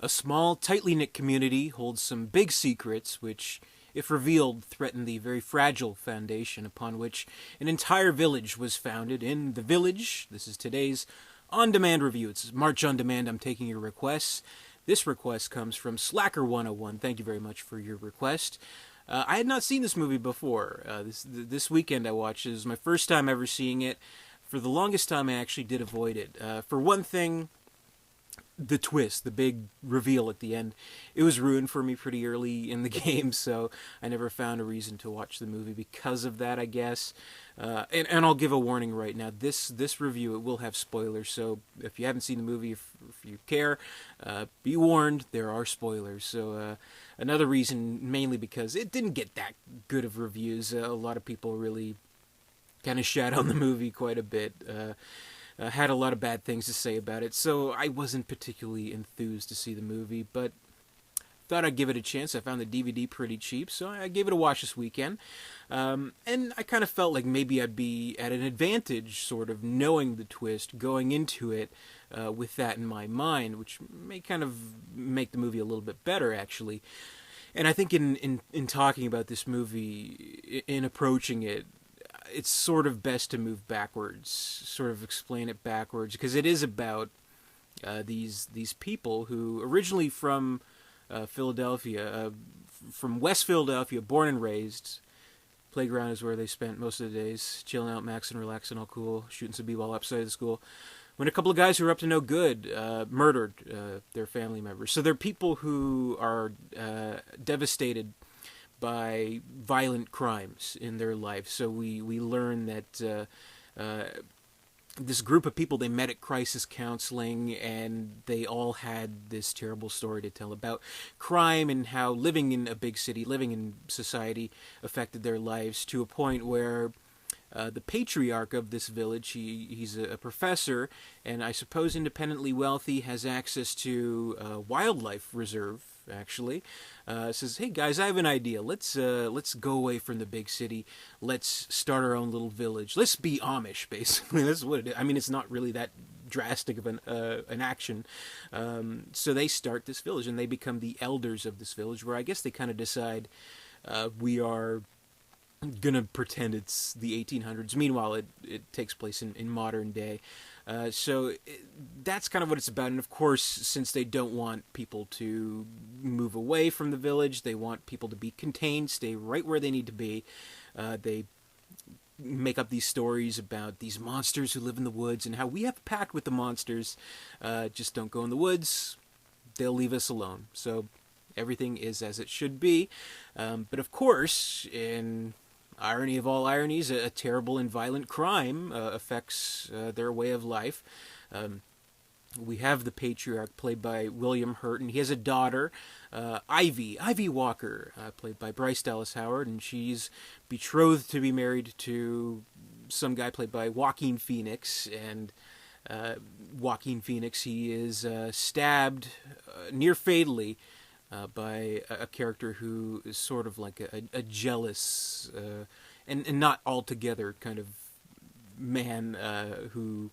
A small, tightly knit community holds some big secrets which, if revealed, threaten the very fragile foundation upon which an entire village was founded. In The Village, this is today's On Demand review. It's March On Demand. I'm taking your requests. This request comes from Slacker 101. Thank you very much for your request. I had not seen this movie before. This weekend I watched it. It was my first time ever seeing it. For the longest time, I actually did avoid it. For one thing, the twist, the big reveal at the end, it was ruined for me pretty early in the game, so I never found a reason to watch the movie because of that, I guess. And I'll give a warning right now. This review, it will have spoilers, so if you haven't seen the movie, if you care, be warned, there are spoilers. So another reason, mainly because it didn't get that good of reviews. A lot of people really kind of shat on the movie quite a bit. Had a lot of bad things to say about it, so I wasn't particularly enthused to see the movie, but thought I'd give it a chance. I found the DVD pretty cheap, so I gave it a watch this weekend. And I kind of felt like maybe I'd be at an advantage, sort of knowing the twist, going into it with that in my mind, which may kind of make the movie a little bit better, actually. And I think in talking about this movie, in approaching it, it's sort of best to move backwards, sort of explain it backwards, because it is about these people who originally from Philadelphia, from West Philadelphia, born and raised. Playground is where they spent most of the days, chilling out, maxing, relaxing, all cool, shooting some b-ball outside of the school. When a couple of guys who were up to no good murdered their family members. So they're people who are devastated by violent crimes in their life. So we learn that this group of people, they met at crisis counseling, and they all had this terrible story to tell about crime and how living in a big city, living in society, affected their lives to a point where the patriarch of this village, he's a professor, and I suppose independently wealthy, has access to a wildlife reserve, actually. Says, hey guys, I have an idea. Let's go away from the big city. Let's start our own little village. Let's be Amish, basically. That's what it is. I mean, it's not really that drastic of an action. So they start this village, and they become the elders of this village, where I guess they kind of decide we are gonna pretend it's the 1800s. Meanwhile, it takes place in modern day. That's kind of what it's about. And of course, since they don't want people to move away from the village, they want people to be contained, stay right where they need to be. They make up these stories about these monsters who live in the woods and how we have a pact with the monsters. Just don't go in the woods. They'll leave us alone. So everything is as it should be. But of course, in irony of all ironies, a terrible and violent crime affects their way of life. We have the patriarch, played by William Hurt, and he has a daughter, Ivy Walker, played by Bryce Dallas Howard, and she's betrothed to be married to some guy played by Joaquin Phoenix, and Joaquin Phoenix, he is stabbed near fatally by a character who is sort of like a jealous and not altogether kind of man who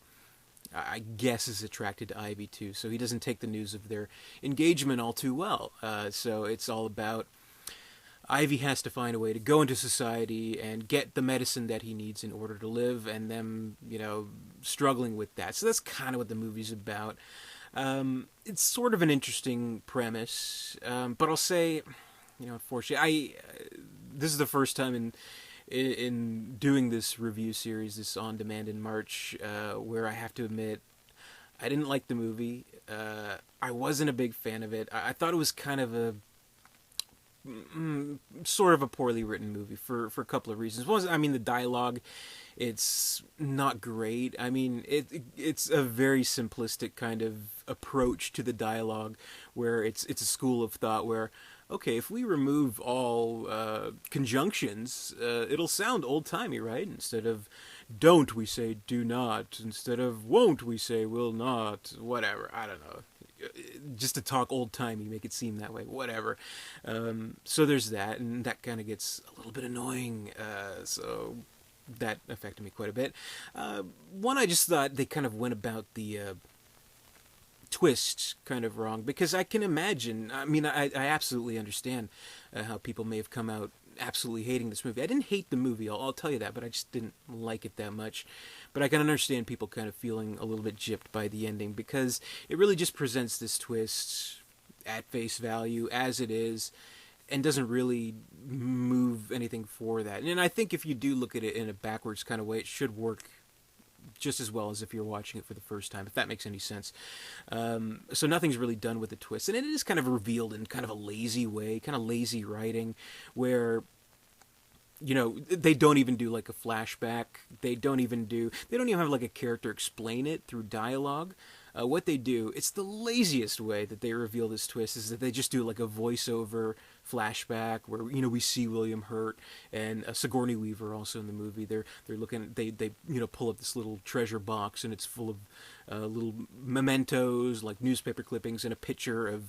I guess is attracted to Ivy too. So he doesn't take the news of their engagement all too well. So it's all about Ivy has to find a way to go into society and get the medicine that he needs in order to live, and them, struggling with that. So that's kind of what the movie's about. It's sort of an interesting premise, but I'll say, unfortunately, this is the first time in doing this review series, this On Demand in March, where I have to admit I didn't like the movie. I wasn't a big fan of it. I thought it was kind of sort of a poorly written movie for a couple of reasons. One, the dialogue, it's not great. It's a very simplistic kind of approach to the dialogue, where it's a school of thought where, okay, if we remove all conjunctions, it'll sound old-timey, right? Instead of don't, we say do not. Instead of won't, we say will not. Whatever, I don't know. Just to talk old-timey, make it seem that way, whatever. So there's that, and that kind of gets a little bit annoying, so that affected me quite a bit. One, I just thought they kind of went about the twist kind of wrong, because I can imagine. I mean, I absolutely understand how people may have come out absolutely hating this movie. I didn't hate the movie, I'll tell you that, but I just didn't like it that much. But I can understand people kind of feeling a little bit gypped by the ending, because it really just presents this twist at face value as it is, and doesn't really move anything for that. And I think if you do look at it in a backwards kind of way, it should work just as well as if you're watching it for the first time, if that makes any sense. So nothing's really done with the twist, and it is kind of revealed in kind of a lazy way, kind of lazy writing, where they don't even do like a flashback. They don't even have like a character explain it through dialogue. What they do, it's the laziest way that they reveal this twist, is that they just do like a voiceover flashback where we see William Hurt and Sigourney Weaver also in the movie. They're looking, they pull up this little treasure box, and it's full of little mementos like newspaper clippings and a picture of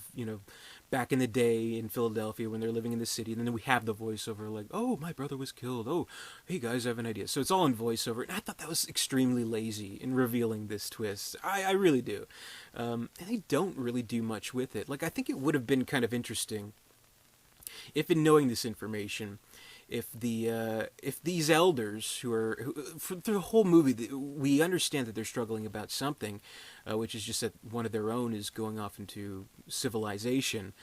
back in the day in Philadelphia when they're living in the city. And then we have the voiceover like, oh, my brother was killed. Oh, hey guys, I have an idea. So it's all in voiceover. And I thought that was extremely lazy in revealing this twist. I really do. And they don't really do much with it. Like, I think it would have been kind of interesting if, in knowing this information, if these elders who for the whole movie, we understand that they're struggling about something, which is just that one of their own is going off into civilization.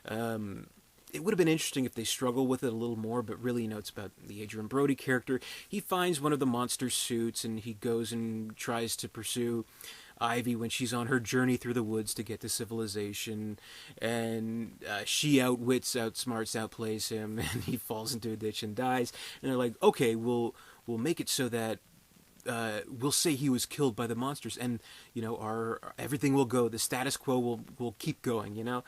It would have been interesting if they struggle with it a little more, but really, it's about the Adrien Brody character. He finds one of the monster suits, and he goes and tries to pursue Ivy when she's on her journey through the woods to get to civilization, and she outsmarts, outplays him, and he falls into a ditch and dies. And they're like, okay, we'll make it so that we'll say he was killed by the monsters, and our everything will go. The status quo will keep going, and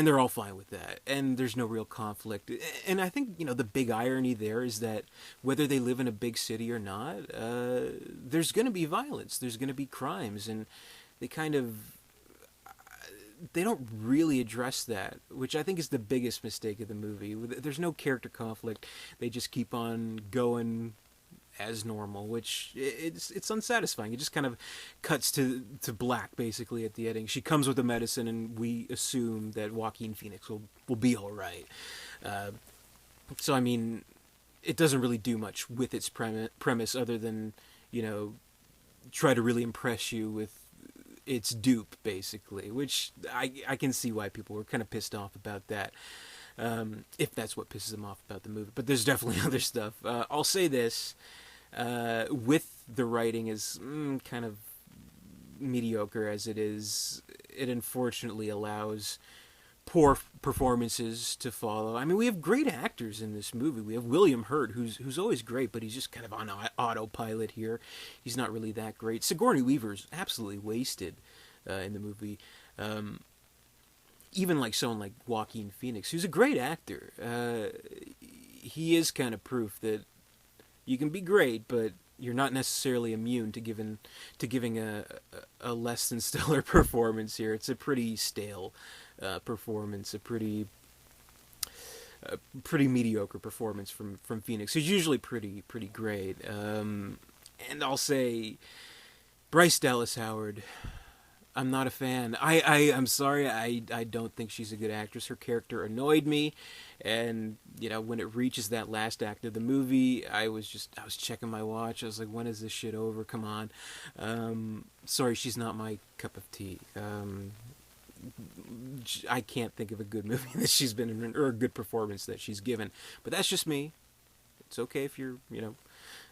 they're all fine with that, and there's no real conflict. And I think the big irony there is that whether they live in a big city or not, there's going to be violence, there's going to be crimes, and they don't really address that, which I think is the biggest mistake of the movie. There's no character conflict. They just keep on going as normal, which it's unsatisfying. It just kind of cuts to black basically at the ending. She comes with the medicine, and we assume that Joaquin Phoenix will be all right. So I mean, it doesn't really do much with its premise other than try to really impress you with its dupe, basically, which I can see why people were kind of pissed off about that. If that's what pisses them off about the movie. But there's definitely other stuff. I'll say this. With the writing as kind of mediocre as it is, it unfortunately allows poor performances to follow. I mean, we have great actors in this movie. We have William Hurt, who's always great, but he's just kind of on autopilot here. He's not really that great. Sigourney Weaver's absolutely wasted in the movie. Even like someone like Joaquin Phoenix, who's a great actor, he is kind of proof that you can be great, but you're not necessarily immune to giving a less than stellar performance here. It's a pretty stale performance, a pretty mediocre performance from Phoenix, who's usually pretty great. And I'll say, Bryce Dallas Howard, I'm not a fan. I'm sorry. I don't think she's a good actress. Her character annoyed me, and when it reaches that last act of the movie, I was checking my watch. I was like, when is this shit over? Come on. Sorry, she's not my cup of tea. I can't think of a good movie that she's been in, or a good performance that she's given. But that's just me. It's okay if you're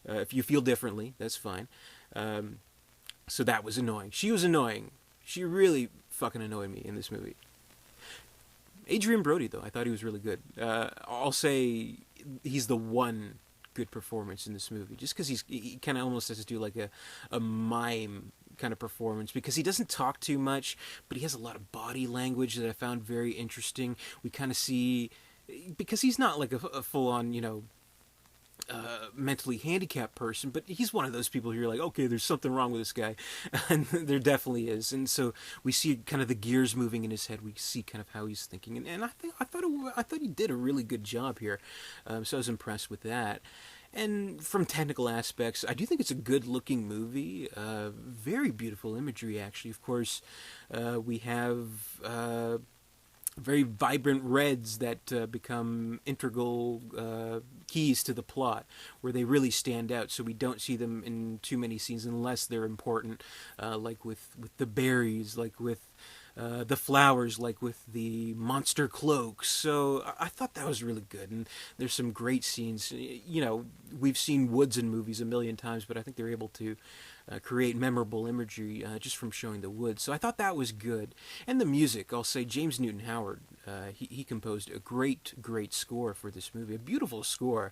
if you feel differently. That's fine. So that was annoying. She was annoying. She really fucking annoyed me in this movie. Adrien Brody, though, I thought he was really good. I'll say he's the one good performance in this movie, just because he kind of almost has to do like a mime kind of performance, because he doesn't talk too much, but he has a lot of body language that I found very interesting. We kind of see, because he's not like a full-on, mentally handicapped person, but he's one of those people who you're like, okay, there's something wrong with this guy, and there definitely is. And so we see kind of the gears moving in his head. We see kind of how he's thinking, and I thought he did a really good job here. So I was impressed with that. And from technical aspects, I do think it's a good-looking movie. Very beautiful imagery, actually. Of course, we have very vibrant reds that become integral keys to the plot, where they really stand out. So we don't see them in too many scenes unless they're important, like with the berries, like with the flowers, like with the monster cloaks. So I thought that was really good, and there's some great scenes. You know, we've seen woods in movies a million times, but I think they're able to create memorable imagery just from showing the woods. So I thought that was good. And the music, I'll say James Newton Howard, he composed a great score for this movie, a beautiful score.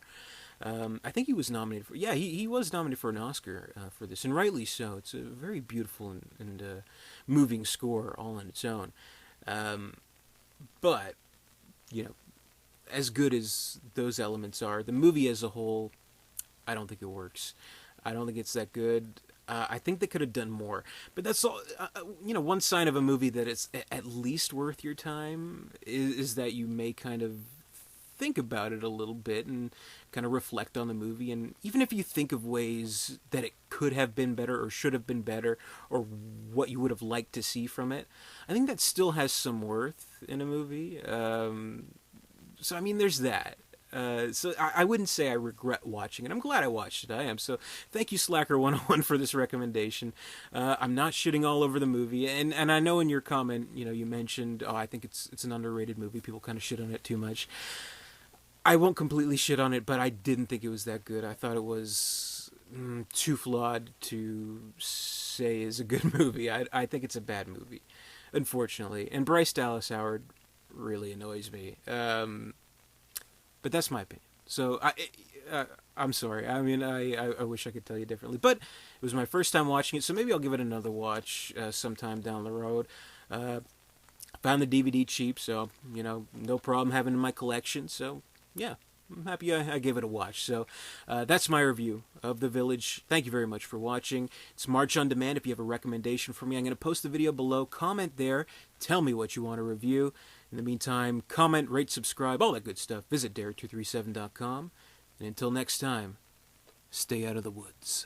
I think he was nominated for, yeah, he was nominated for an Oscar for this, and rightly so. It's a very beautiful and moving score all on its own. But, you know, as good as those elements are, the movie as a whole, I don't think it works. I don't think it's that good. I think they could have done more. But that's all. You know, one sign of a movie that it's at least worth your time is that you may kind of think about it a little bit and kind of reflect on the movie. And even if you think of ways that it could have been better or should have been better or what you would have liked to see from it, I think that still has some worth in a movie. So, I mean, there's that. So I wouldn't say I regret watching it. I'm glad I watched it. I am. So thank you, Slacker 101, for this recommendation. I'm not shitting all over the movie, and I know in your comment, you know, you mentioned, oh, I think it's an underrated movie. People kind of shit on it too much. I won't completely shit on it, but I didn't think it was that good. I thought it was too flawed to say is a good movie. I think it's a bad movie, unfortunately. And Bryce Dallas Howard really annoys me. But that's my opinion. So I'm sorry. I mean, I wish I could tell you differently. But it was my first time watching it, so maybe I'll give it another watch sometime down the road. Found the DVD cheap, so, you know, no problem having it in my collection. So, yeah, I'm happy I gave it a watch. So that's my review of The Village. Thank you very much for watching. It's March on Demand. If you have a recommendation for me, I'm going to post the video below. Comment there. Tell me what you want to review. In the meantime, comment, rate, subscribe, all that good stuff. Visit Derek237.com. And until next time, stay out of the woods.